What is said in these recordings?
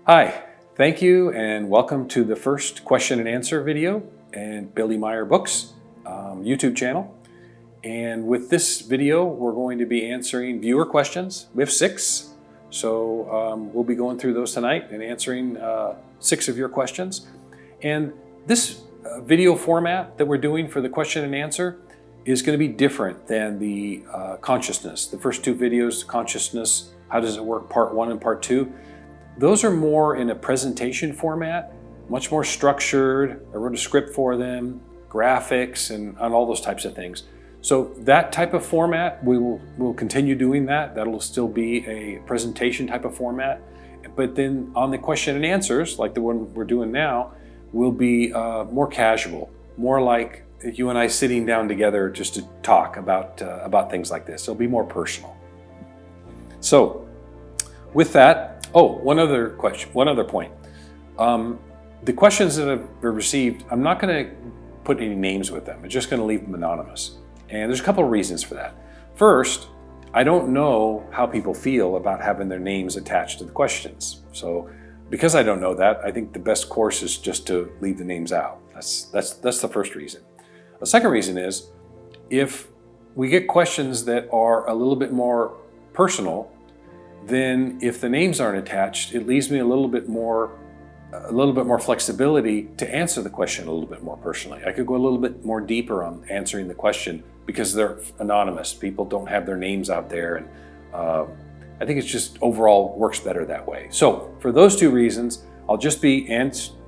Hi, thank you and welcome to the first question and answer video and Billy Meier Books YouTube channel. And with this video, we're going to be answering viewer questions. We have 6, so we'll be going through those tonight and answering 6 of your questions. And this video format that we're doing for the question and answer is going to be different than the consciousness. The first 2 videos, consciousness, how does it work, part 1 and part 2. Those are more in a presentation format, much more structured. I wrote a script for them, graphics, and all those types of things. So that type of format, we'll continue doing that. That'll still be a presentation type of format. But then on the question and answers, like the one we're doing now, will be more casual, more like you and I sitting down together just to talk about things like this. It'll be more personal. So with that, one other point. The questions that I've received, I'm not going to put any names with them. I'm just going to leave them anonymous. And there's a couple of reasons for that. First, I don't know how people feel about having their names attached to the questions. So because I don't know that, I think the best course is just to leave the names out. That's the first reason. The second reason is if we get questions that are a little bit more personal, then if the names aren't attached, it leaves me a little bit more flexibility to answer the question a little bit more personally. I could go a little bit more deeper on answering the question because they're anonymous. People don't have their names out there, and I think it's just overall works better that way. So for those 2 reasons, I'll just be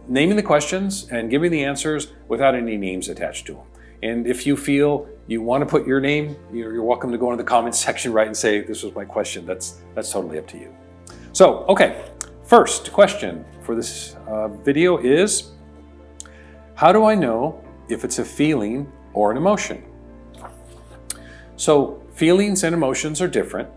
naming the questions and giving the answers without any names attached to them. And if you feel you want to put your name, you're welcome to go into the comments section, right, and say, this was my question. That's totally up to you. So, okay, first question for this video is, how do I know if it's a feeling or an emotion? So feelings and emotions are different.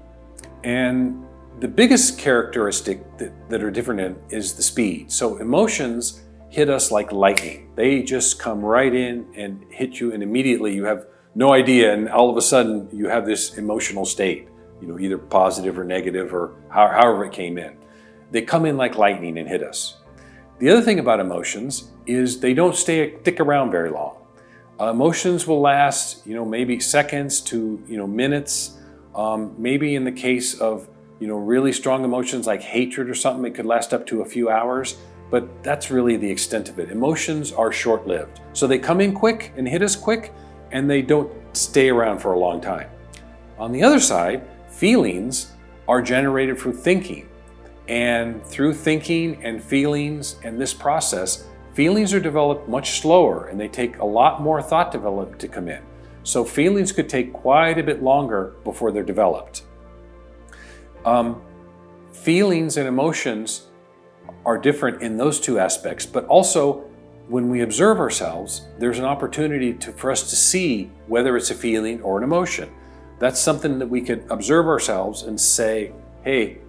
And the biggest characteristic that are different in is the speed. So emotions hit us like lightning. They just come right in and hit you, and immediately you have no idea, and all of a sudden you have this emotional state, either positive or negative or however it came in. They come in like lightning and hit us. The other thing about emotions is they don't stick around very long. Emotions will last, maybe seconds to, minutes. Maybe in the case of, really strong emotions like hatred or something, it could last up to a few hours. But that's really the extent of it. Emotions are short-lived. So they come in quick and hit us quick, and they don't stay around for a long time. On the other side, feelings are generated through thinking. And through thinking and feelings and this process, feelings are developed much slower, and they take a lot more thought development to come in. So feelings could take quite a bit longer before they're developed. Feelings and emotions are different in those 2 aspects, but also when we observe ourselves, there's an opportunity for us to see whether it's a feeling or an emotion. That's something that we could observe ourselves and say, hey,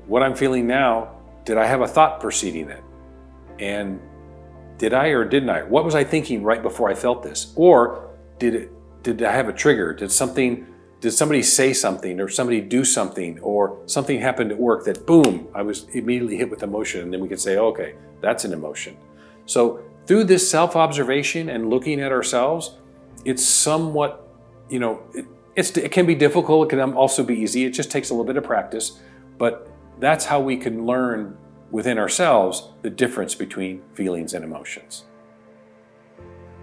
what I'm feeling now, did I have a thought preceding it? And did I or didn't I? What was I thinking right before I felt this? Or did I have a trigger? Did somebody say something, or somebody do something, or something happened at work that boom, I was immediately hit with emotion, and then we could say, okay, that's an emotion. So through this self-observation and looking at ourselves, it's somewhat, it can be difficult, it can also be easy. It just takes a little bit of practice, but that's how we can learn within ourselves the difference between feelings and emotions.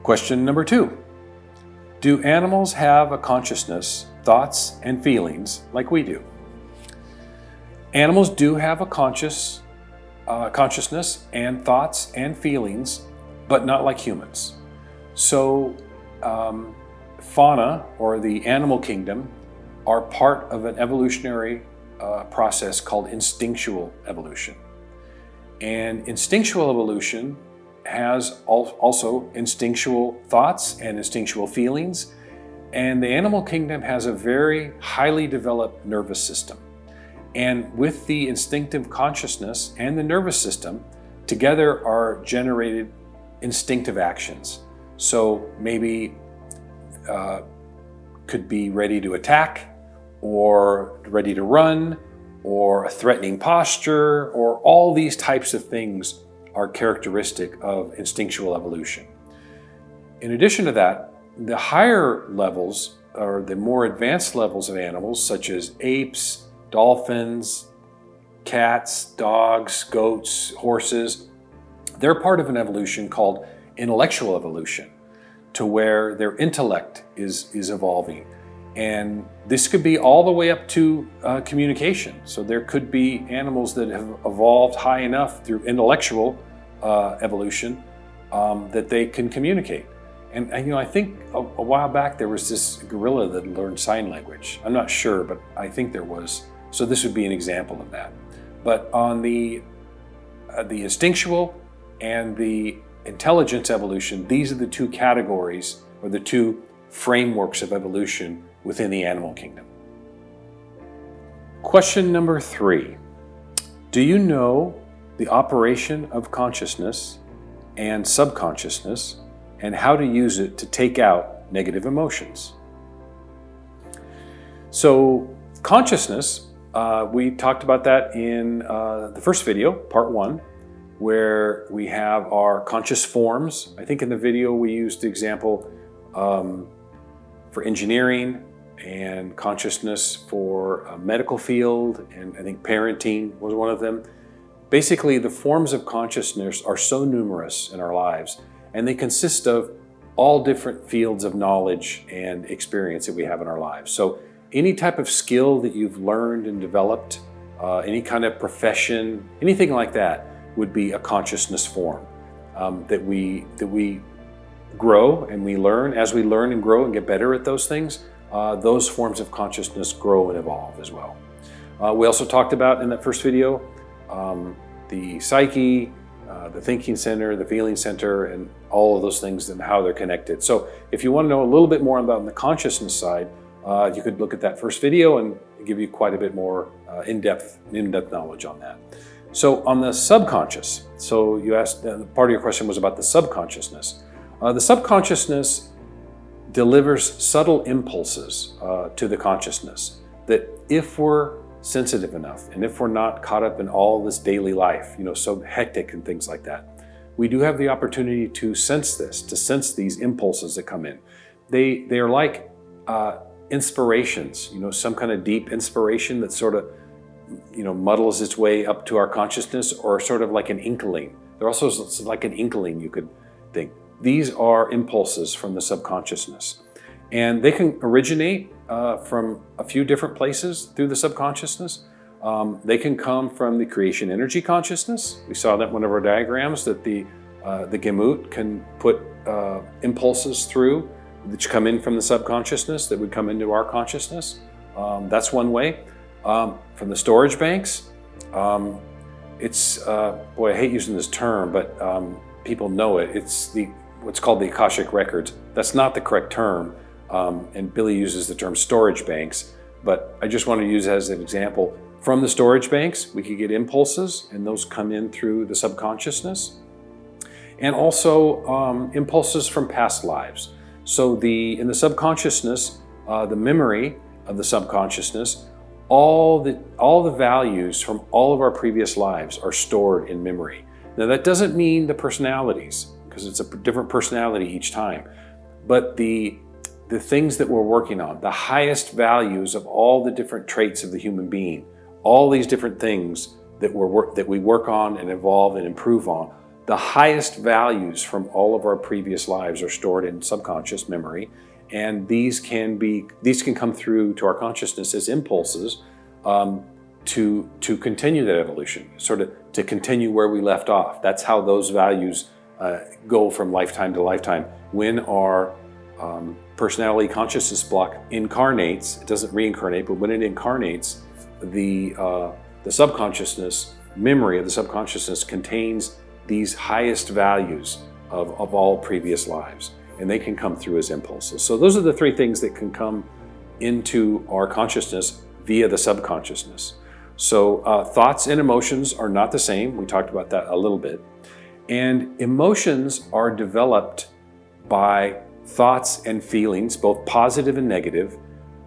Question number 2. Do animals have a consciousness, thoughts, and feelings like we do? Animals do have a consciousness and thoughts and feelings, but not like humans. So fauna, or the animal kingdom, are part of an evolutionary process called instinctual evolution. And instinctual evolution has also instinctual thoughts and instinctual feelings. And the animal kingdom has a very highly developed nervous system. And with the instinctive consciousness and the nervous system, together are generated instinctive actions. So maybe could be ready to attack, or ready to run, or a threatening posture, or all these types of things are characteristic of instinctual evolution. In addition to that, the higher levels, or the more advanced levels of animals, such as apes, dolphins, cats, dogs, goats, horses, they're part of an evolution called intellectual evolution, to where their intellect is evolving. And this could be all the way up to communication. So there could be animals that have evolved high enough through intellectual evolution that they can communicate. And I think a while back there was this gorilla that learned sign language. I'm not sure, but I think there was. So this would be an example of that. But on the instinctual and the intelligence evolution, these are the two categories, or the two frameworks of evolution within the animal kingdom. Question number 3. Do you know the operation of consciousness and subconsciousness, and how to use it to take out negative emotions? So consciousness, we talked about that in the first video, part 1, where we have our conscious forms. I think in the video we used the example for engineering, and consciousness for medical field, and I think parenting was one of them. Basically, the forms of consciousness are so numerous in our lives, and they consist of all different fields of knowledge and experience that we have in our lives. So any type of skill that you've learned and developed, any kind of profession, anything like that would be a consciousness form that we grow and we learn. As we learn and grow and get better at those things, those forms of consciousness grow and evolve as well. We also talked about in that first video the psyche, the thinking center, the feeling center, and all of those things and how they're connected. So if you want to know a little bit more about the consciousness side, you could look at that first video and give you quite a bit more in-depth knowledge on that. So on the subconscious, so you asked, part of your question was about the subconsciousness. The subconsciousness delivers subtle impulses to the consciousness that, if we're sensitive enough and if we're not caught up in all this daily life, so hectic and things like that, we do have the opportunity to sense this, to sense these impulses that come in. They are like inspirations, some kind of deep inspiration that sort of muddles its way up to our consciousness, or sort of like an inkling. They're also like an inkling, you could think. These are impulses from the subconsciousness, and they can originate from a few different places through the subconsciousness. They can come from the creation energy consciousness. We saw that in one of our diagrams, that the Gemut can put impulses through that come in from the subconsciousness that would come into our consciousness. That's one way. From the storage banks, it's boy, I hate using this term, but people know it. It's what's called the Akashic Records. That's not the correct term, and Billy uses the term storage banks, but I just want to use it as an example. From the storage banks, we could get impulses, and those come in through the subconsciousness, and also impulses from past lives. So in the subconsciousness, the memory of the subconsciousness, all the values from all of our previous lives are stored in memory. Now that doesn't mean the personalities, because it's a different personality each time, but the things that we're working on, the highest values of all the different traits of the human being, all these different things that we work on and evolve and improve on, the highest values from all of our previous lives are stored in subconscious memory, and these can come through to our consciousness as impulses to continue that evolution, sort of to continue where we left off. That's how those values go from lifetime to lifetime. When our personality consciousness block incarnates, it doesn't reincarnate, but when it incarnates, the subconsciousness memory of the subconsciousness contains these highest values of all previous lives, and they can come through as impulses. So those are the three things that can come into our consciousness via the subconsciousness. So thoughts and emotions are not the same. We talked about that a little bit. And emotions are developed by thoughts and feelings, both positive and negative,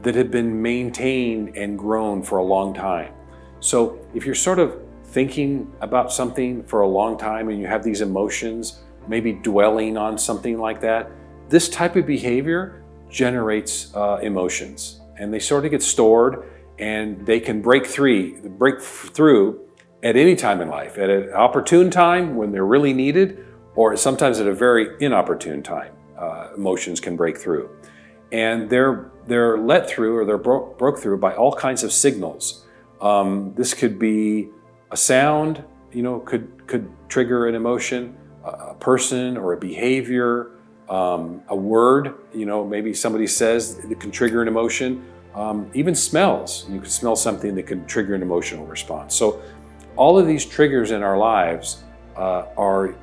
that have been maintained and grown for a long time. So if you're sort of thinking about something for a long time and you have these emotions, maybe dwelling on something like that, this type of behavior generates emotions, and they sort of get stored, and they can break through at any time in life, at an opportune time when they're really needed, or sometimes at a very inopportune time. Emotions can break through, and they're let through, or they're broke through by all kinds of signals. This could be a sound, could trigger an emotion, a person or a behavior, a word, maybe somebody says it can trigger an emotion. Even smells, you can smell something that can trigger an emotional response. So all of these triggers in our lives are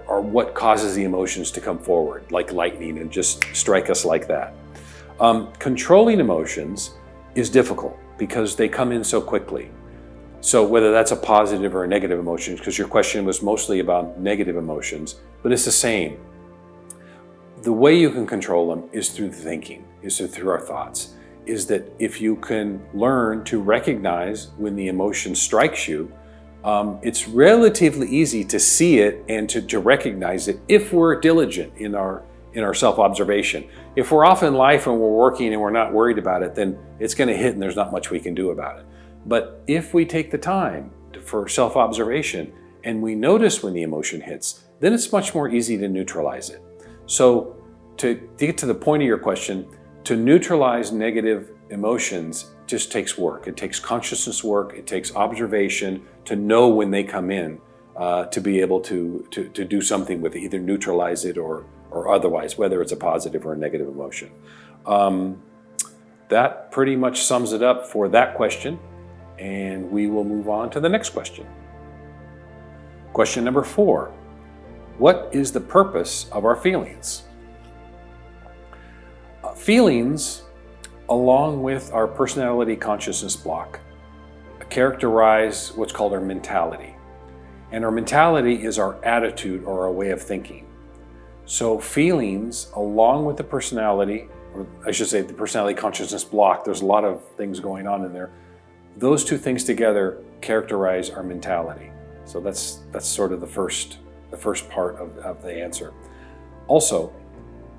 what causes the emotions to come forward, like lightning, and just strike us like that. Controlling emotions is difficult because they come in so quickly. So whether that's a positive or a negative emotion, because your question was mostly about negative emotions, but it's the same. The way you can control them is through thinking, is through our thoughts. Is that if you can learn to recognize when the emotion strikes you, it's relatively easy to see it and to recognize it if we're diligent in our self-observation. If we're off in life and we're working and we're not worried about it, then it's going to hit and there's not much we can do about it. But if we take the time for self-observation and we notice when the emotion hits, then it's much more easy to neutralize it. So to get to the point of your question, to neutralize negative emotions just takes work. It takes consciousness work. It takes observation to know when they come in, to be able to do something with it, either neutralize it or otherwise, whether it's a positive or a negative emotion. That pretty much sums it up for that question, and we will move on to the next question. Question number 4. What is the purpose of our feelings? Feelings, along with our personality consciousness block, characterize what's called our mentality. And our mentality is our attitude or our way of thinking. So feelings, along with the personality, or I should say the personality consciousness block, there's a lot of things going on in there. Those two things together characterize our mentality. So that's sort of the first part of the answer. Also,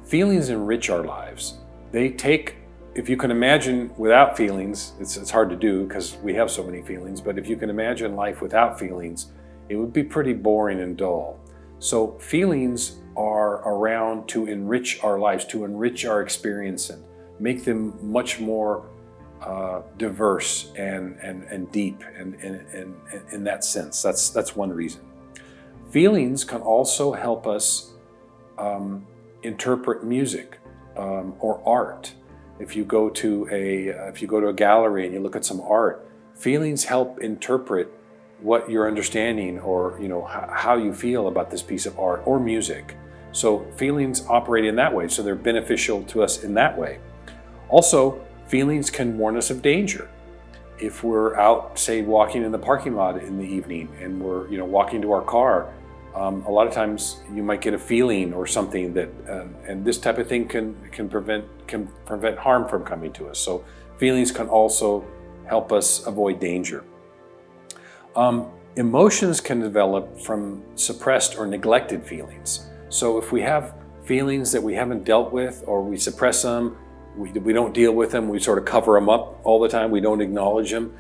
feelings enrich our lives. They take, if you can imagine without feelings, it's hard to do because we have so many feelings, but if you can imagine life without feelings, it would be pretty boring and dull. So feelings are around to enrich our lives, to enrich our experience and make them much more diverse and deep and in that sense. That's one reason. Feelings can also help us interpret music or art. If you go to a gallery and you look at some art, feelings help interpret what you're understanding, or how you feel about this piece of art or music. So feelings operate in that way, so they're beneficial to us in that way. Also, feelings can warn us of danger. If we're out, say, walking in the parking lot in the evening and we're walking to our car, a lot of times you might get a feeling or something that, and this type of thing can prevent harm from coming to us. So feelings can also help us avoid danger. Emotions can develop from suppressed or neglected feelings. So if we have feelings that we haven't dealt with, or we suppress them, we don't deal with them, we sort of cover them up all the time, we don't acknowledge them,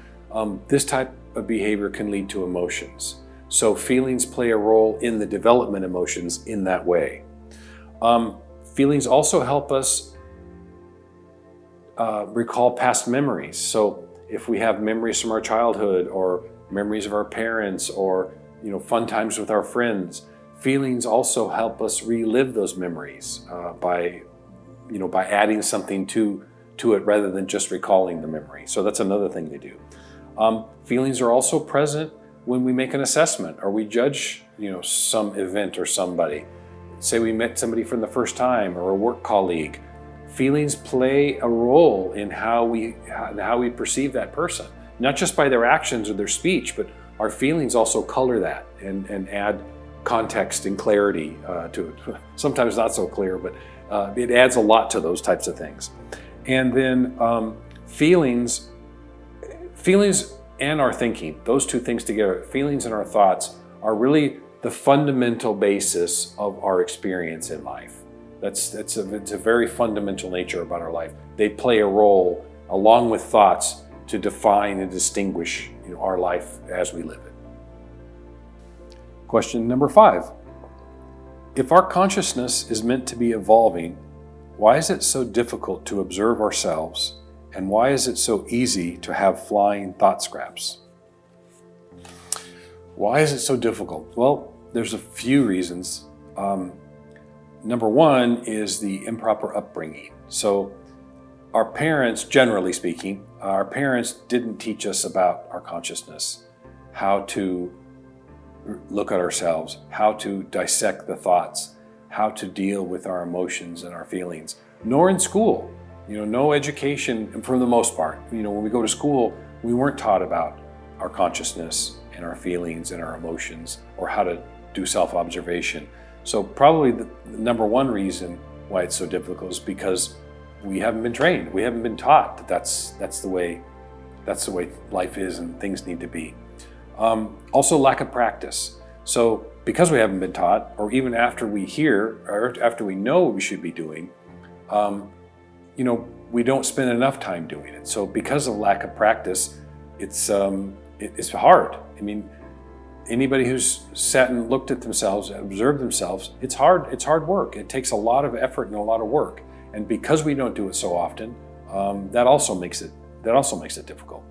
this type of behavior can lead to emotions. So feelings play a role in the development emotions in that way. Feelings also help us recall past memories. So if we have memories from our childhood, or memories of our parents, or fun times with our friends, feelings also help us relive those memories by adding something to it rather than just recalling the memory. So that's another thing they do. Feelings are also present when we make an assessment or we judge some event or somebody. Say we met somebody for the first time, or a work colleague. Feelings play a role in how we perceive that person, not just by their actions or their speech, but our feelings also color that and add context and clarity to it. Sometimes not so clear, but it adds a lot to those types of things. And then feelings and our thinking, those two things together, feelings and our thoughts, are really the fundamental basis of our experience in life. It's a very fundamental nature about our life. They play a role along with thoughts to define and distinguish our life as we live it. Question number 5. If our consciousness is meant to be evolving, why is it so difficult to observe ourselves, and why is it so easy to have flying thought scraps? Why is it so difficult? Well, there's a few reasons. Number one is the improper upbringing. So our parents, generally speaking, our parents didn't teach us about our consciousness, how to look at ourselves, how to dissect the thoughts, how to deal with our emotions and our feelings, nor in school. No education for the most part. When we go to school, we weren't taught about our consciousness and our feelings and our emotions, or how to do self-observation. So probably the number one reason why it's so difficult is because we haven't been trained. We haven't been taught that that's the way life is and things need to be. Also lack of practice. So because we haven't been taught, or even after we hear, or after we know what we should be doing, we don't spend enough time doing it. So because of lack of practice, it's hard. I mean, anybody who's sat and looked at themselves, observed themselves, it's hard work. It takes a lot of effort and a lot of work. And because we don't do it so often, that also makes it difficult.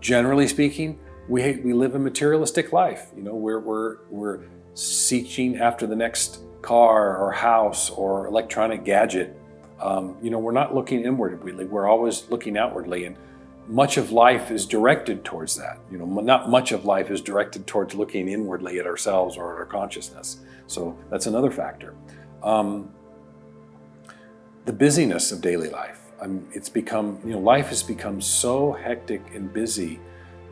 Generally speaking, we live a materialistic life. We're seeking after the next car or house or electronic gadget. We're not looking inwardly. We're always looking outwardly, and much of life is directed towards that. Not much of life is directed towards looking inwardly at ourselves or at our consciousness. So that's another factor. The busyness of daily life. It's become, life has become so hectic and busy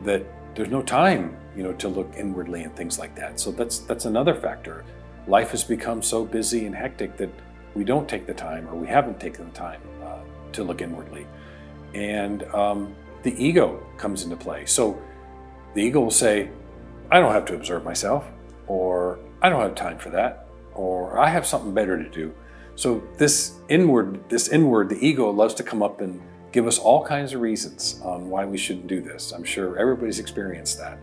that there's no time, to look inwardly and things like that. So that's another factor. Life has become so busy and hectic that we don't take the time, or we haven't taken the time to look inwardly. And the ego comes into play. So the ego will say, I don't have to observe myself, or I don't have time for that, or I have something better to do. So this inward, the ego loves to come up and give us all kinds of reasons on why we shouldn't do this. I'm sure everybody's experienced that.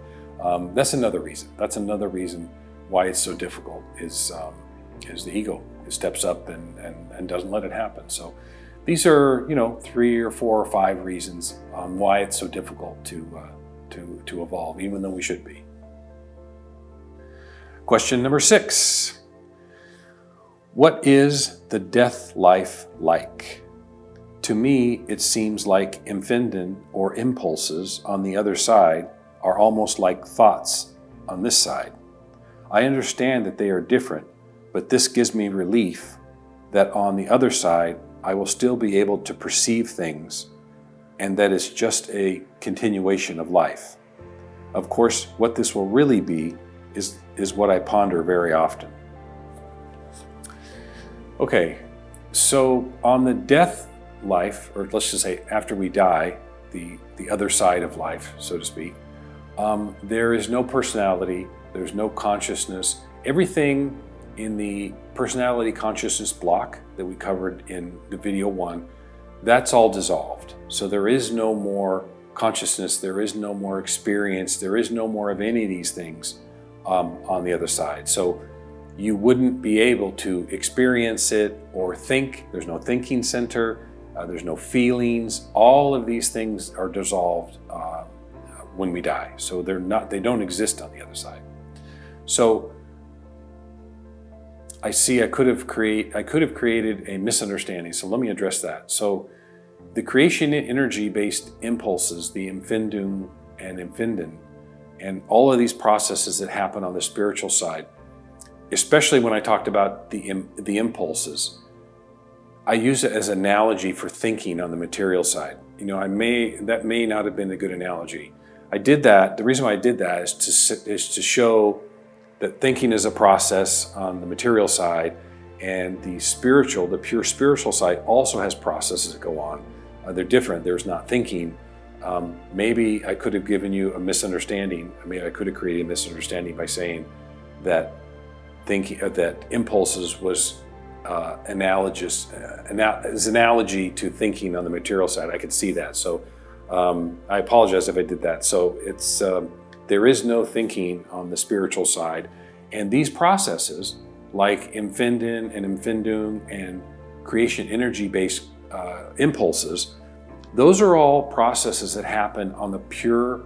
That's another reason. That's another reason why it's so difficult is the ego. It steps up and doesn't let it happen. So these are, 3 or 4 or 5 reasons why it's so difficult to evolve, even though we should be. Question number 6. What is the death life like? To me, it seems like empfinden or impulses on the other side are almost like thoughts on this side. I understand that they are different, but this gives me relief that on the other side, I will still be able to perceive things, and that it's just a continuation of life. Of course, what this will really be is what I ponder very often. Okay, so on the death life, or let's just say after we die, the other side of life, so to speak, there is no personality, there's no consciousness. Everything in the personality consciousness block that we covered in the video 1, that's all dissolved. So there is no more consciousness, there is no more experience, there is no more of any of these things on the other side. So you wouldn't be able to experience it or think. There's no thinking center, there's no feelings. All of these things are dissolved when we die. So they don't exist on the other side. So I see I could have created a misunderstanding. So let me address that. So the creation energy-based impulses, the empfindung and empfinden, and all of these processes that happen on the spiritual side, especially when I talked about the impulses, I use it as an analogy for thinking on the material side. That may not have been a good analogy. I did that. The reason why I did that is to show that thinking is a process on the material side, and the pure spiritual side also has processes that go on. They're different. There's not thinking Maybe I could have given you a misunderstanding. I mean, I could have created a misunderstanding by saying that that impulses was analogous, as analogy to thinking on the material side. I could see that. So I apologize if I did that. So it's there is no thinking on the spiritual side, and these processes like Empfinden and Empfindung and creation energy-based impulses, those are all processes that happen on the pure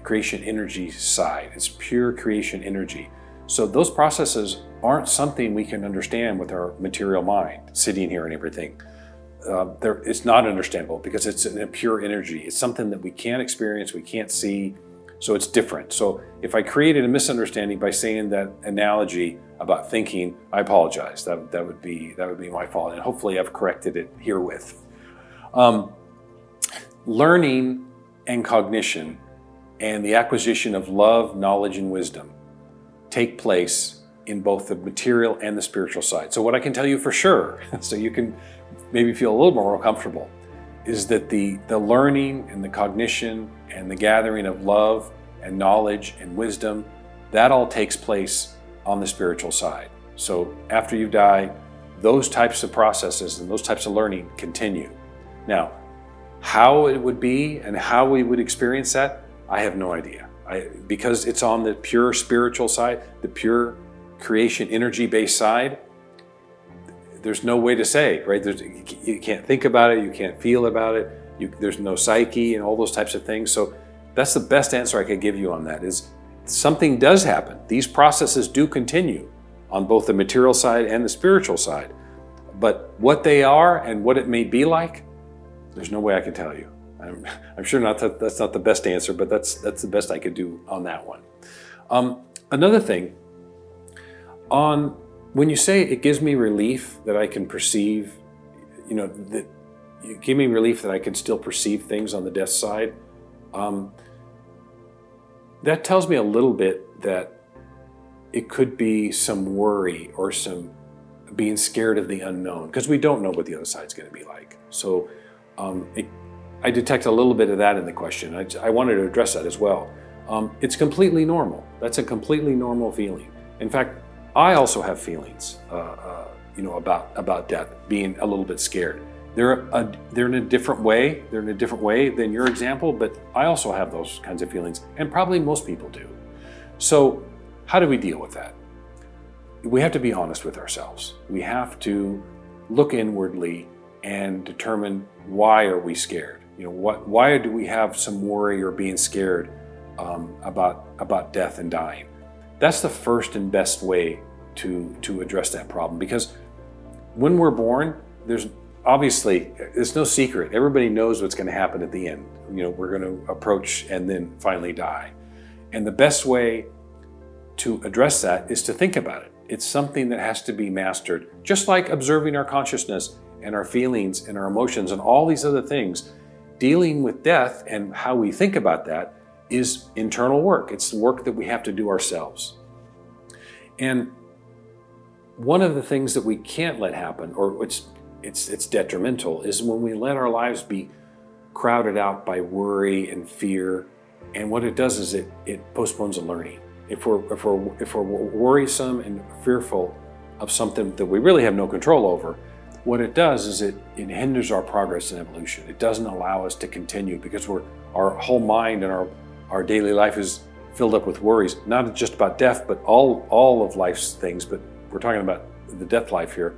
creation energy side. It's pure creation energy. So those processes aren't something we can understand with our material mind, sitting here and everything. It's not understandable because it's a pure energy. It's something that we can't experience, we can't see, so it's different. So if I created a misunderstanding by saying that analogy about thinking, I apologize. That would be my fault, and hopefully I've corrected it herewith. Learning and cognition and the acquisition of love, knowledge, and wisdom take place in both the material and the spiritual side. So what I can tell you for sure, so you can maybe feel a little more comfortable, is that the learning and the cognition and the gathering of love and knowledge and wisdom, that all takes place on the spiritual side. So after you die, those types of processes and those types of learning continue. Now, how it would be and how we would experience that, I have no idea. Because it's on the pure spiritual side, the pure creation energy-based side, there's no way to say, right? You can't think about it, you can't feel about it, there's no psyche and all those types of things. So that's the best answer I could give you on that, is something does happen. These processes do continue on both the material side and the spiritual side. But what they are and what it may be like, there's no way I can tell you. I'm sure that's not the best answer, but that's the best I could do on that one. Another thing, when you say it gives me relief that I can perceive, that you give me relief that I can still perceive things on the death side, that tells me a little bit that it could be some worry or some being scared of the unknown, because we don't know what the other side's going to be like. So I detect a little bit of that in the question. I wanted to address that as well. It's completely normal. That's a completely normal feeling. In fact, I also have feelings, about death, being a little bit scared. They're in a different way. They're in a different way than your example, but I also have those kinds of feelings, and probably most people do. So how do we deal with that? We have to be honest with ourselves. We have to look inwardly and determine, why are we scared? Why do we have some worry or being scared about death and dying? That's the first and best way to address that problem, because when we're born, there's no secret. Everybody knows what's going to happen at the end. We're going to approach and then finally die. And the best way to address that is to think about it. It's something that has to be mastered, just like observing our consciousness and our feelings and our emotions and all these other things. Dealing with death and how we think about that is internal work. It's the work that we have to do ourselves. And one of the things that we can't let happen, or it's detrimental, is when we let our lives be crowded out by worry and fear. And what it does is it postpones the learning. If we're worrisome and fearful of something that we really have no control over, what it does is it hinders our progress in evolution. It doesn't allow us to continue, because our whole mind and our daily life is filled up with worries, not just about death, but all of life's things, but we're talking about the death life here.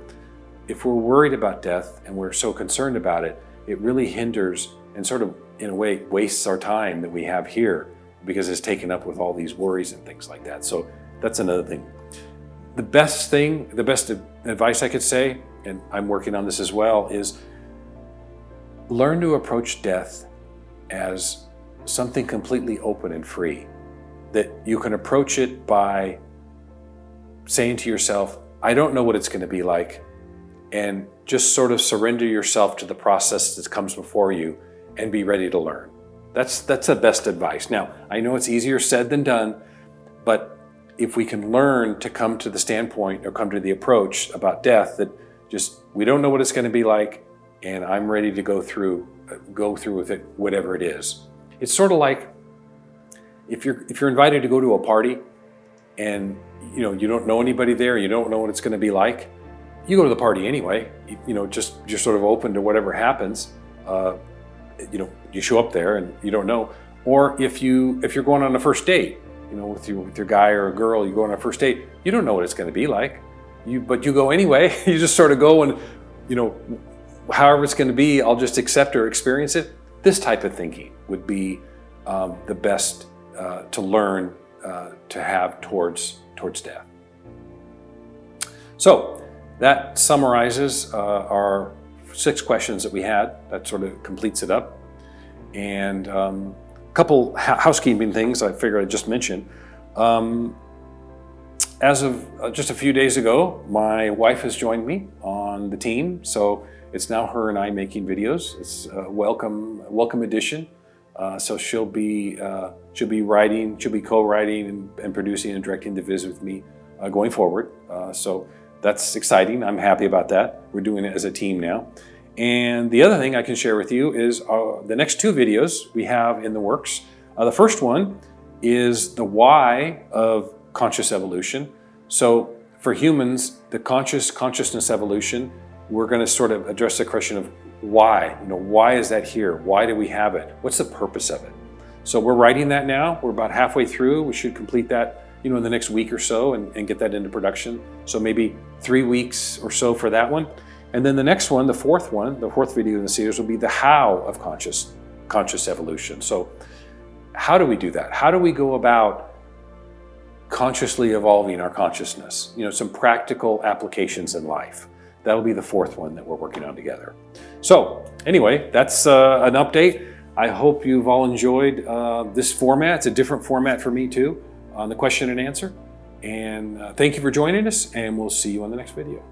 If we're worried about death and we're so concerned about it, it really hinders and sort of, in a way, wastes our time that we have here, because it's taken up with all these worries and things like that. So that's another thing. The best advice I could say, and I'm working on this as well, is learn to approach death as something completely open and free. That you can approach it by saying to yourself, I don't know what it's going to be like, and just sort of surrender yourself to the process that comes before you and be ready to learn. That's the best advice. Now, I know it's easier said than done, but if we can learn to come to the standpoint or come to the approach about death that we don't know what it's going to be like, and I'm ready to go through with it, whatever it is. It's sort of like if you're invited to go to a party and you don't know anybody there, you don't know what it's going to be like, you go to the party anyway. Just you're sort of open to whatever happens. You show up there and you don't know. Or if you're going on a first date, with your guy or a girl, you go on a first date, you don't know what it's going to be like. But you go anyway. You just sort of go and however it's going to be, I'll just accept or experience it. This type of thinking would be the best to learn to have towards death. So that summarizes our 6 questions that we had. That sort of completes it up. And a couple housekeeping things I figured I'd just mention. As of just a few days ago, my wife has joined me on the team. So it's now her and I making videos. It's a welcome addition. So she'll be writing, she'll be co-writing and producing and directing the vids with me going forward. So that's exciting. I'm happy about that. We're doing it as a team now. And the other thing I can share with you is the next 2 videos we have in the works. The first one is the why of conscious evolution. So for humans, the consciousness evolution, we're going to sort of address the question of why. Why is that here? Why do we have it? What's the purpose of it? So we're writing that now. We're about halfway through. We should complete that, in the next week or so and get that into production. So maybe 3 weeks or so for that one. And then the next one, the fourth video in the series will be the how of conscious evolution. So how do we do that? How do we go about consciously evolving our consciousness? Some practical applications in life. That'll be the 4th one that we're working on together. So anyway, that's an update. I hope you've all enjoyed this format. It's a different format for me too, on the question and answer. And thank you for joining us, and we'll see you on the next video.